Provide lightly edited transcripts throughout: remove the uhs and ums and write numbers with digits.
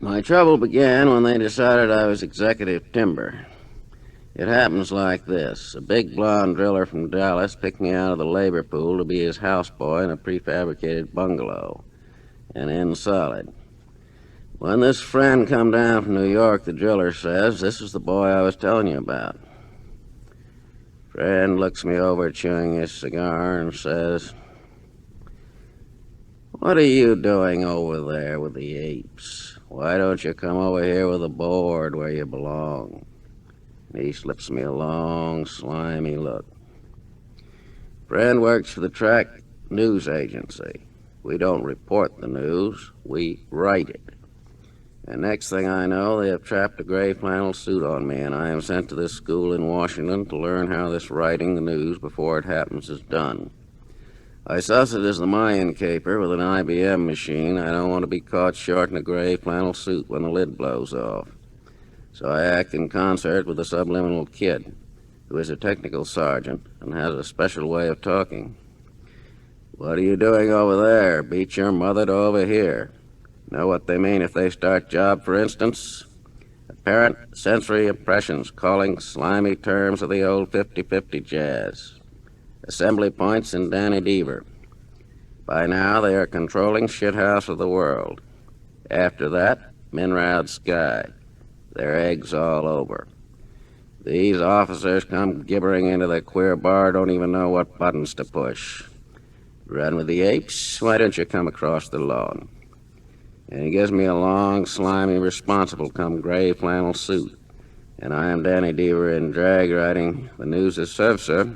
My trouble began when they decided I was executive timber. It happens like this. A big blonde driller from Dallas picked me out of the labor pool to be his houseboy in a prefabricated bungalow, and in solid. When this friend come down from New York, the driller says, "This is the boy I was telling you about." Friend looks me over chewing his cigar and says, "What are you doing over there with the apes? Why don't you come over here with the board where you belong?" He slips me a long, slimy look. Friend works for the track news agency. We don't report the news, we write it. And next thing I know, they have trapped a gray flannel suit on me, and I am sent to this school in Washington to learn how this writing the news before it happens is done. I suss it as the Mayan caper with an IBM machine. I don't want to be caught short in a gray flannel suit when the lid blows off. So I act in concert with a subliminal kid, who is a technical sergeant and has a special way of talking. "What are you doing over there? Beat your mother to over here." Know what they mean if they start job, for instance? Apparent sensory impressions, calling slimy terms of the old 50-50 jazz. Assembly points in Danny Deaver. By now they are controlling shithouse of the world. After that, Minrad Sky. Their eggs all over. These officers come gibbering into the queer bar, don't even know what buttons to push. "Run with the apes? Why don't you come across the lawn?" And he gives me a long, slimy, responsible come gray flannel suit. And I am Danny Deaver in drag writing. The news is served, sir.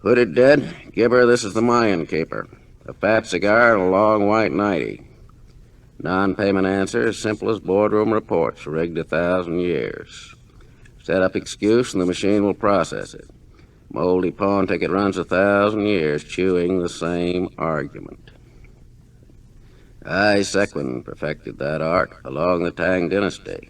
Hooded dead? Gibber, this is the Mayan caper. A fat cigar and a long white nightie. Non-payment answer as simple as boardroom reports, rigged 1,000 years. Set up excuse and the machine will process it. Moldy pawn ticket runs 1,000 years, chewing the same argument. I, Sequin, perfected that art along the Tang dynasty.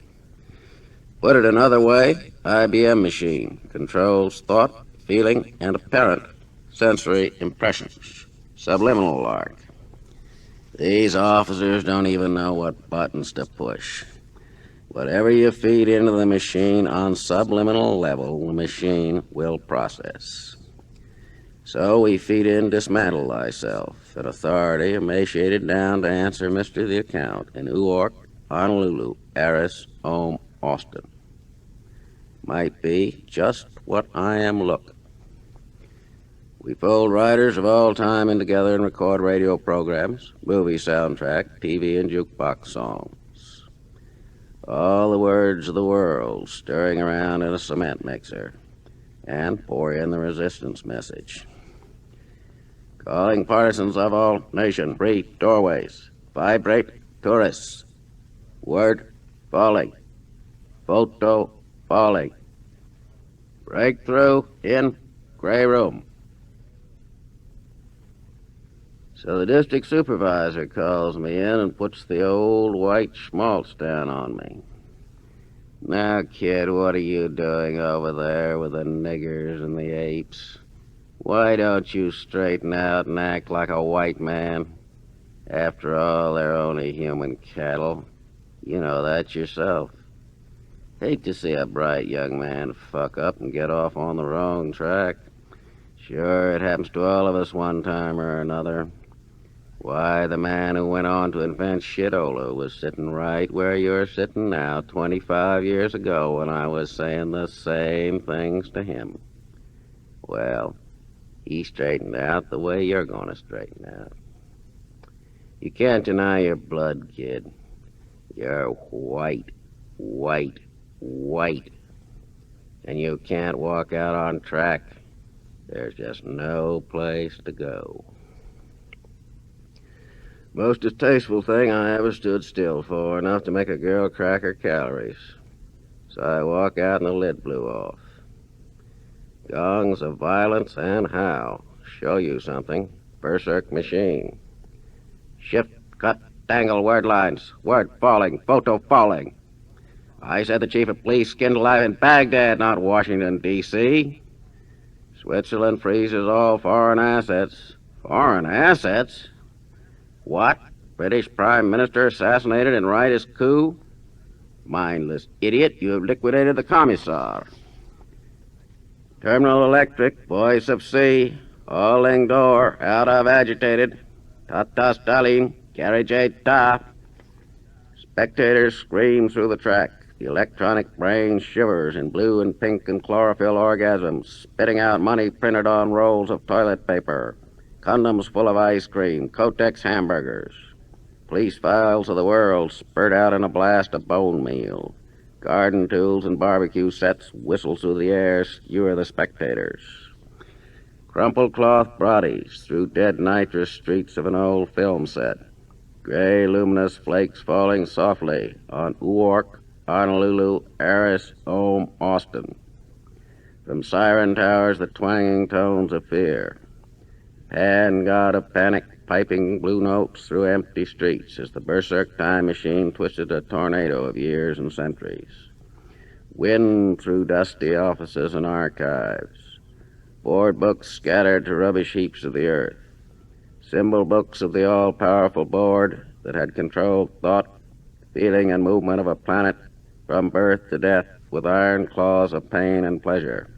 Put it another way, IBM machine controls thought, feeling, and apparent sensory impressions. Subliminal art. These officers don't even know what buttons to push. Whatever you feed into the machine on subliminal level, the machine will process. So we feed in dismantle thyself, an authority emaciated down to answer Mr. the Account in Newark, Honolulu, Aris, Austin. Might be just what I am looking. We fold writers of all time in together and record radio programs, movie soundtrack, TV and jukebox songs. All the words of the world stirring around in a cement mixer, and pour in the resistance message. Calling partisans of all nation, free doorways, vibrate tourists, word falling, photo falling, breakthrough in gray room. So the district supervisor calls me in and puts the old white schmaltz down on me. "Now, kid, what are you doing over there with the niggers and the apes? Why don't you straighten out and act like a white man? After all, they're only human cattle. You know that yourself. Hate to see a bright young man fuck up and get off on the wrong track. Sure, it happens to all of us one time or another. Why, the man who went on to invent shitola was sitting right where you're sitting now 25 years ago when I was saying the same things to him. Well, he straightened out the way you're going to straighten out. You can't deny your blood, kid. You're white, white, white. And you can't walk out on track. There's just no place to go." Most distasteful thing I ever stood still for, enough to make a girl crack her calories. So I walk out and the lid blew off. Gongs of violence and how. Show you something. Berserk machine. Shift, cut, dangle, word lines. Word falling, photo falling. I said the chief of police skinned alive in Baghdad, not Washington, D.C. Switzerland freezes all foreign assets. Foreign assets? What? British Prime Minister assassinated in rightist coup? Mindless idiot, you have liquidated the Commissar. Terminal Electric, voice of sea, hauling door, out of agitated. Ta-ta Stalin, carriage ta. Spectators scream through the track. The electronic brain shivers in blue and pink and chlorophyll orgasms, spitting out money printed on rolls of toilet paper, condoms full of ice cream, Kotex hamburgers. Police files of the world spurt out in a blast of bone meal. Garden tools and barbecue sets whistle through the air, skewer the spectators. Crumpled cloth bodies through dead nitrous streets of an old film set. Gray luminous flakes falling softly on Newark, Honolulu, Aris, Ohm, Austin. From siren towers the twanging tones of fear. Pan god of panic piping blue notes through empty streets as the berserk time machine twisted a tornado of years and centuries. Wind through dusty offices and archives. Board books scattered to rubbish heaps of the earth. Symbol books of the all-powerful board that had controlled thought, feeling, and movement of a planet from birth to death with iron claws of pain and pleasure.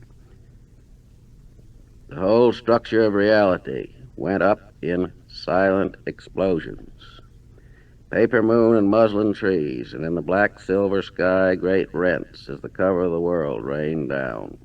The whole structure of reality went up in silent explosions. Paper moon and muslin trees, and in the black silver sky great rents as the cover of the world rained down.